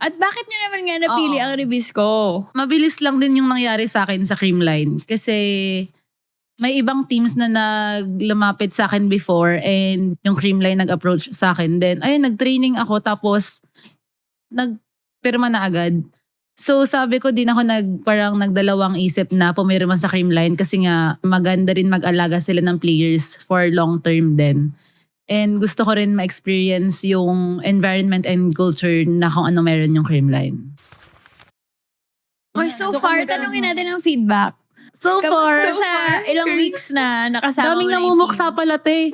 At bakit nyo naman nga napili ang Ribisco? Mabilis lang din yung nangyari sa akin sa Creamline. Kasi may ibang teams na lumapit sa akin before and yung Creamline nag-approach sa akin. Then, ayun, nag-training ako tapos nagpirma na agad. So sabi ko din ako parang nagdalawang isip na pumirma sa Creamline kasi nga maganda rin mag-alaga sila ng players for long term din. And gusto ko rin ma-experience yung environment and culture na kung ano meron yung Creamline. Okay, so far, tanungin natin ang feedback. So Kamusta far, sa ilang weeks na nakasama daming mo na yung namumuksa pala, te.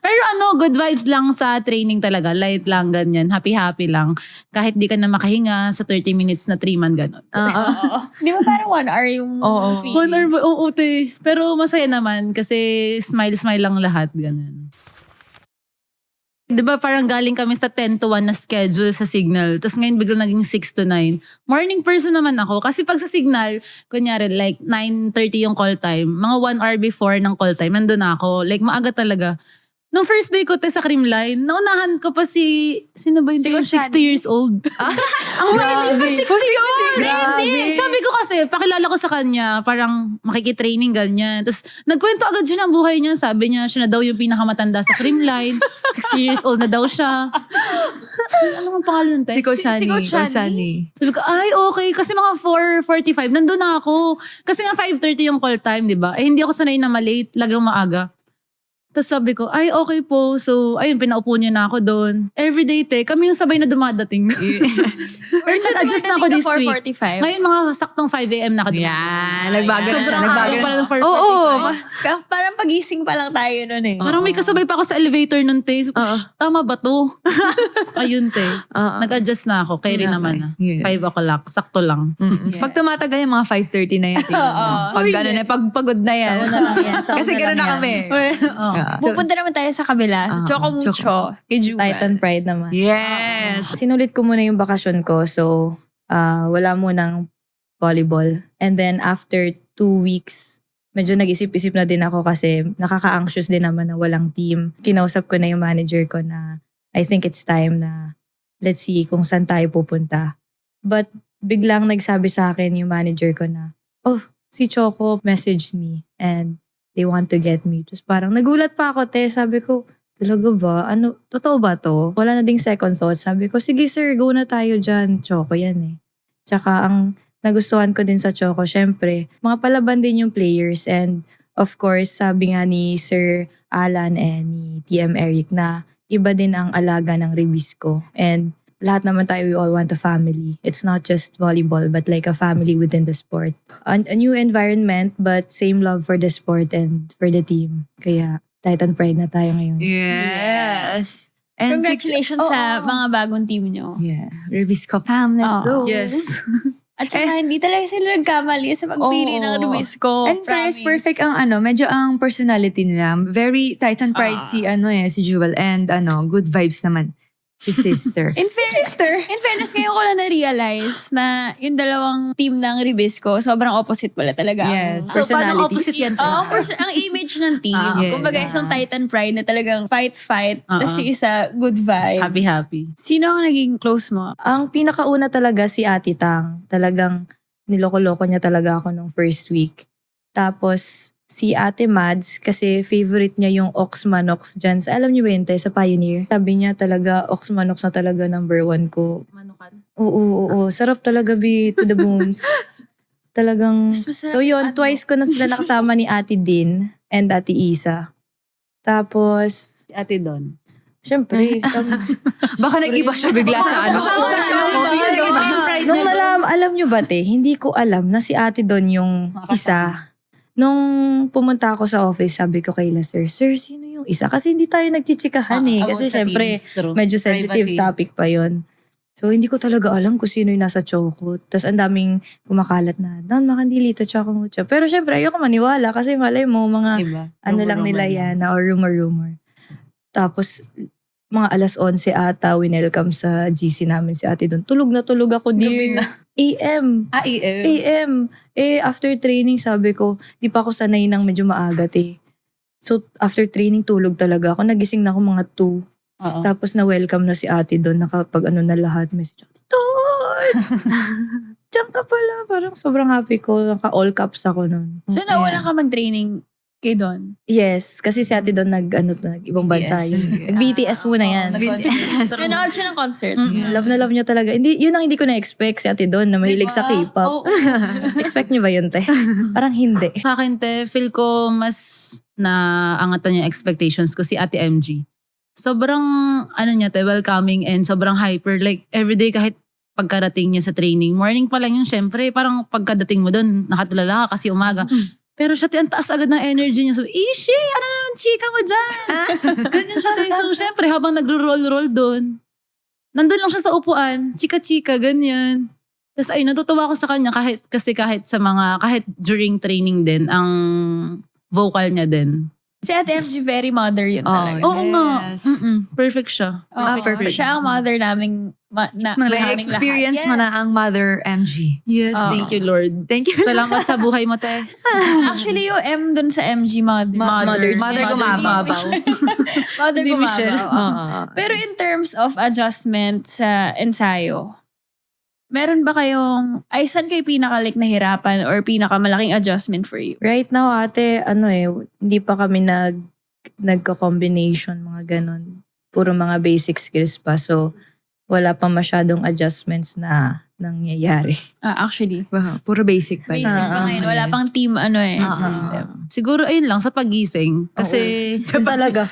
Pero good vibes lang sa training talaga. Light lang, ganyan. Happy-happy lang. Kahit di ka na makahinga sa 30 minutes na 3 man, gano'n. Oo. Di ba parang 1 hour yung feeling? 1 hour ba? Oo, te. Pero masaya naman kasi smile-smile lang lahat, gano'n. Di ba parang galing kami sa 10 to 1 na schedule sa Signal. Tapos ngayon biglang naging 6 to 9. Morning person naman ako. Kasi pag sa Signal, kunyari like 9:30 yung call time. Mga 1 hour before ng call time, nandun ako. Like maaga talaga. Nung first day ko sa Creamline, naunahan ko pa sino ba yun? 60 years old. Ang grabe. 60 yun. Grabe. Sabi ko kasi, pakilala ko sa kanya, parang makikitraining ganyan. Tapos nagkwento agad siya ng buhay niya. Sabi niya, siya na daw yung pinakamatanda sa Creamline. 60 years old na daw siya. Ano ang pangalan nun, te? Si Coach Shani. Sabi ko, ay okay. Kasi mga 4:45, nandun na ako. Kasi nga 5:30 yung call time, di ba? Eh hindi ako sanay na malate, laging maaga. Tapos sabi ko, ay okay po. So, ayun, pinaupo niya na ako doon. Everyday, kami yung sabay na dumadating. Or nag-adjust na ako this week. 4:45? Ngayon, mga saktong 5 a.m. na ako. Yan. Nagbago na siya. Sobrang araw pala ng 4:45. Oo. Parang pagising pa lang tayo nun eh. Parang may kasabay pa ako sa elevator nun, te. Tama ba to? Ayun, te. Nag-adjust na ako. Kaya rin naman. Yes. 5 o'clock. Sakto lang. Pag tumatagal yung mga 5:30 na yan. Pag gano'n na, pag pagod na yan. Kasi gano'n na kami. Pupunta naman tayo sa kabila. Sa Choco Mucho. Kay Jubal. Titan Pride naman. Yes. Sinulit ko muna yung bakasyon ko. So, wala munang volleyball. And then after 2 weeks, medyo nag-isip-isip na din ako kasi nakaka-anxious din naman na walang team. Kinausap ko na yung manager ko na I think it's time na let's see kung saan tayo pupunta. But biglang nagsabi sa akin yung manager ko na, si Choco messaged me and they want to get me. Tapos parang nagulat pa ako, te. Sabi ko, talaga ba? Totoo ba to? Wala na ding second thought. Sabi ko, sige sir, go na tayo dyan. Choco yan eh. Tsaka ang nagustuhan ko din sa Choco, syempre, mga palaban din yung players. And of course, sabi nga ni Sir Alan and ni TM Eric na iba din ang alaga ng Ribisco. And lahat naman tayo, we all want a family. It's not just volleyball, but like a family within the sport. A new environment, but same love for the sport and for the team. Kaya Titan Pride na tayo ngayon. Yes. And Congratulations sa mga bagong team nyo. Yeah. Ribisco fam, let's go. Yes. At saka hindi talaga sila nagkamali sa pagpili ng Ribisco. And fairness, perfect ang medyo ang personality nila. Very Titan Pride si Jewel. And good vibes naman. Si sister. In fairness, ngayon ko lang na-realize na yung dalawang team ng Ribisco, sobrang opposite pala talaga. Yes. So, paano opposite yan? Ang image ng team. Okay. Kumbaga isang Titan Pride na talagang fight. Tapos yung isa, good vibe. Happy. Sino ang naging close mo? Ang pinakauna talaga si Ate Tang. Talagang niloko-loko niya talaga ako nung first week. Tapos si Ate Mads, kasi favorite niya yung Ox Manox dyan. Alam niyo ba yun, sa Pioneer? Sabi niya talaga, Ox Manox na talaga number 1 ko. Manukan. Oo. Sarap talaga, to the bones. Talagang, so yun, twice ko na sila nakasama ni Ate Din and Ate Isa. Tapos, Ate Don. syempre, Baka nag-iba siya bigla sa nung alam niyo ba, te, hindi ko alam na si Ate Don yung isa. Nung pumunta ako sa office, sabi ko kay Sir, sino yung isa? Kasi hindi tayo nagchichikahan eh. Kasi syempre, medyo sensitive topic pa yon. So, hindi ko talaga alam kung sino yung nasa Choco. Tapos, ang daming kumakalat na, Don, makandilito, Choco Mucho. Pero syempre, ayoko maniwala kasi malay mo, mga lang nila yan, or rumor. Tapos, mga 11:00 ata, winelcome sa GC namin si Ate Don. Tulog na tulog ako din. AM. AM. After training, sabi ko, di pa ako sanay ng medyo maaga, So, after training, tulog talaga ako. Nagising na ako mga 2. Oo. Tapos na-welcome na si ate doon, nakapag ano na lahat, message, Ate Don! Diyan ka pala. Parang sobrang happy ko. Naka-all caps ako nun. So, nauna ka mag-training kay Don? Yes, kasi si ate doon nag-ibang bansa yun. Nag-BTS muna yan. Nanood siya ng concert. Love na love niya talaga. Hindi, yun ang hindi ko na-expect si ate doon na mahilig sa K-pop. Oo. Expect niyo ba yun, te? Parang hindi. Sa akin, te, feel ko mas naangatan yung expectations ko si Ate MG. Sobrang, niya, te, welcoming and sobrang hyper. Like, everyday kahit pagkarating niya sa training. Morning pa lang yun, syempre. Parang pagkadating mo doon, nakatulala ka kasi umaga. Pero siya, ang taas agad ng energy niya. So, Ishi, ano naman chika mo dyan? Ganyan siya, te. So, syempre, habang nagro-roll-roll doon, nandun lang siya sa upuan, chika-chika, ganyan. Tapos ay natutuwa ko sa kanya kahit during training din, ang vocal niya din. Si Ate MG, very mother yun talaga. Oo nga. Yes. Perfect siya. Oo, perfect. Siya ang mother naming naming Experience lahat. mo na ang Mother MG. Yes, Oo. thank you Lord. Thank you. Salamat sa buhay mo, te. Actually, yung M dun sa MG, mother. Mother gumabaw. Mother Hindi gumabaw. Michelle. Oo. Pero in terms of adjustment sa ensayo, meron ba kayong, saan kayo nahirapan or pinakamalaking adjustment for you? Right now, ate, hindi pa kami nagka-combination, mga ganon. Puro mga basic skills pa. So, wala pa masyadong adjustments na nangyayari. Actually, Wow, puro basic pa. basic pa ngayon. Wala pang team system. Siguro ayun lang sa pagising. Kasi Talaga.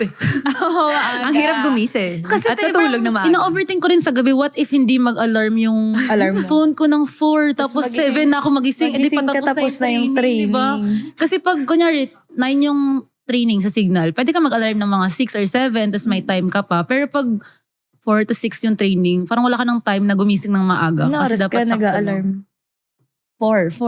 Ang hirap gumising. At te, natulog na maaga. ina-overthink ko rin sa gabi, what if hindi mag-alarm yung Alarm mo. phone ko ng 4, tapos 7 na ako magising. Hindi pa Magising ka tapos na yung training. Diba? Kasi pag kunyari, 9 yung training sa Signal, pwede ka mag-alarm ng mga 6 or 7, tapos may time ka pa. Pero pag 4 to 6 yung training, parang wala ka ng time na gumising ng maaga. Ano oras ka sakto lang. nag-alarm? 4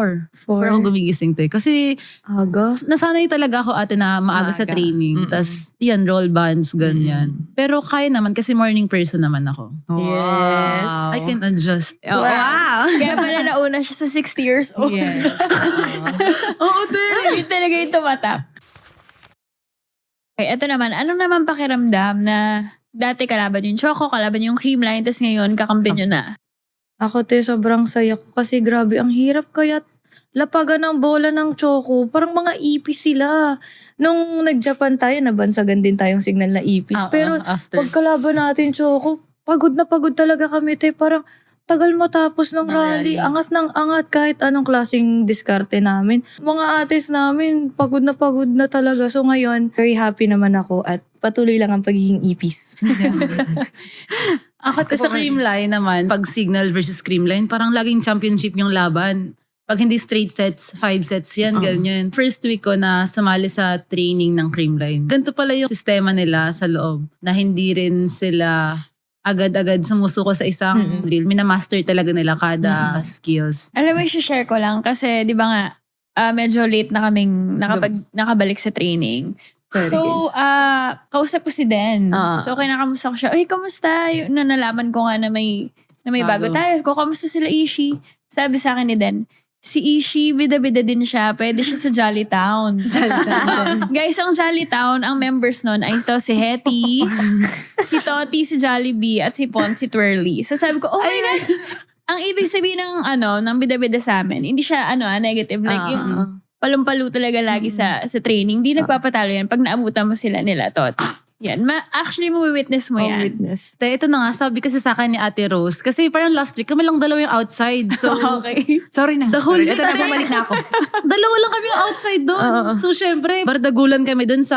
ako gumigising, te. Kasi Aga? nasanay talaga ako ate na maaga sa Maaga. training. Tapos yan, roll bands, ganyan. Pero kaya naman kasi morning person naman ako. Yes. I can adjust. Oh, wow. Kaya pala nauna siya sa 60 years old. Yes. Oo, te. Yun talaga yung tumatap. Okay, eto naman. Anong naman pakiramdam na dati kalaban yung Choco, kalaban yung Creamline, tapos ngayon kakampi nyo na? Ako, te, sobrang saya ko kasi grabe, ang hirap kaya lapagan ng bola ng Choco. Parang mga ipis sila. Nung nag-Japan tayo, nabansagan din tayong Signal na ipis. Pero after. pagkalaban natin Choco, pagod na pagod talaga kami, te. Parang tagal matapos ng rally. Angat ng angat kahit anong klaseng diskarte namin. Mga ates namin, pagod na talaga. So ngayon, very happy naman ako at patuloy lang ang pagiging ipis. Ako sa Creamline naman, pag Signal versus Creamline, parang laging championship yung laban. Pag hindi straight sets, 5 sets yan, ganyan. First week ko na sumali sa training ng Creamline. Ganito pala yung sistema nila sa loob, na hindi rin sila agad-agad sumusuko sa isang drill. Minamaster talaga nila kada skills. Alam mo, share ko lang kasi di ba nga, medyo late na kaming nakabalik sa training. So, kausap ko si Den. So, kinakamusta ko siya. Uy, kamusta? Yung nalaman ko nga na may bago tayo. Kamusta sila Ishi? Sabi sa akin ni Den, si Ishi, bida-bida din siya. Pwede siya sa Jolly Town. Guys, ang Jolly Town, ang members nun ay ito si Hetty, si Toti, si Jollibee, at si Pon, si Twirly. So sabi ko, oh my God! Ang ibig sabihin ng bida-bida sa amin, hindi siya negative. Like yung palumpalo talaga lagi sa training. Hindi nagpapatalo yan pag naabutan mo sila nila, Toti. Yan. Actually, witness mo yan. Witness. Te, ito na nga, sabi kasi sa akin ni Ate Rose, kasi parang last week, kami lang dalawa yung outside. So, Okay. Sorry na. The whole Sorry. Ito na, time. bumalik na ako. dalawa lang kami yung outside doon. So, syempre, bardagulan kami doon sa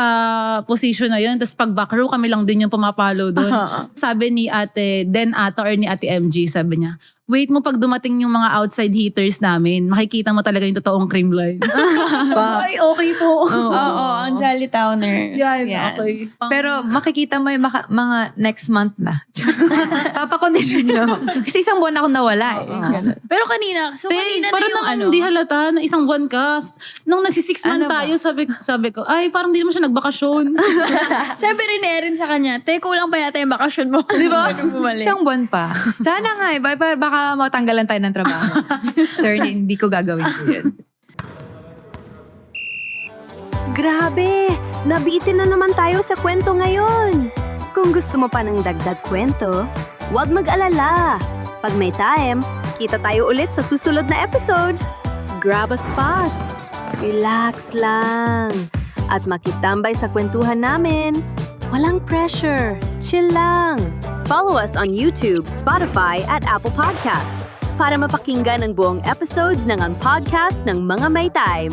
position na yun. Tapos pag back row, kami lang din yung pumapalo doon. Sabi ni Ate Den Ata or ni Ate MG, sabi niya, wait mo pag dumating yung mga outside hitters namin, makikita mo talaga yung totoong Creamline. Ay, okay po. Oo, ang Jolly Towners. Yan, okay. Pero makikita mo yung mga next month na. Papakondisyon nyo. Kasi isang buwan ako nawala eh. Pero kanina na parang yung naman hindi halata na isang buwan ka. Nung nagsi-6 month Ano ba? tayo, sabi ko, ay, parang hindi naman siya nagbakasyon. Sabi rin ni Erin sa kanya, kulang pa yata yung bakasyon mo. Di ba? Isang buwan pa. Sana nga eh. Baka matanggalan tayo ng trabaho. Sir, hindi ko gagawin ko yun. Grabe! Nabitin na naman tayo sa kwento ngayon. kung gusto mo pa ng dagdag kwento, huwag mag-alala. Pag may time, kita tayo ulit sa susunod na episode. Grab a spot. Relax lang. At makitambay sa kwentuhan namin. Walang pressure. Chill lang. Follow us on YouTube, Spotify, at Apple Podcasts para mapakinggan ang buong episodes ng Ang Podcast ng Mga May Time.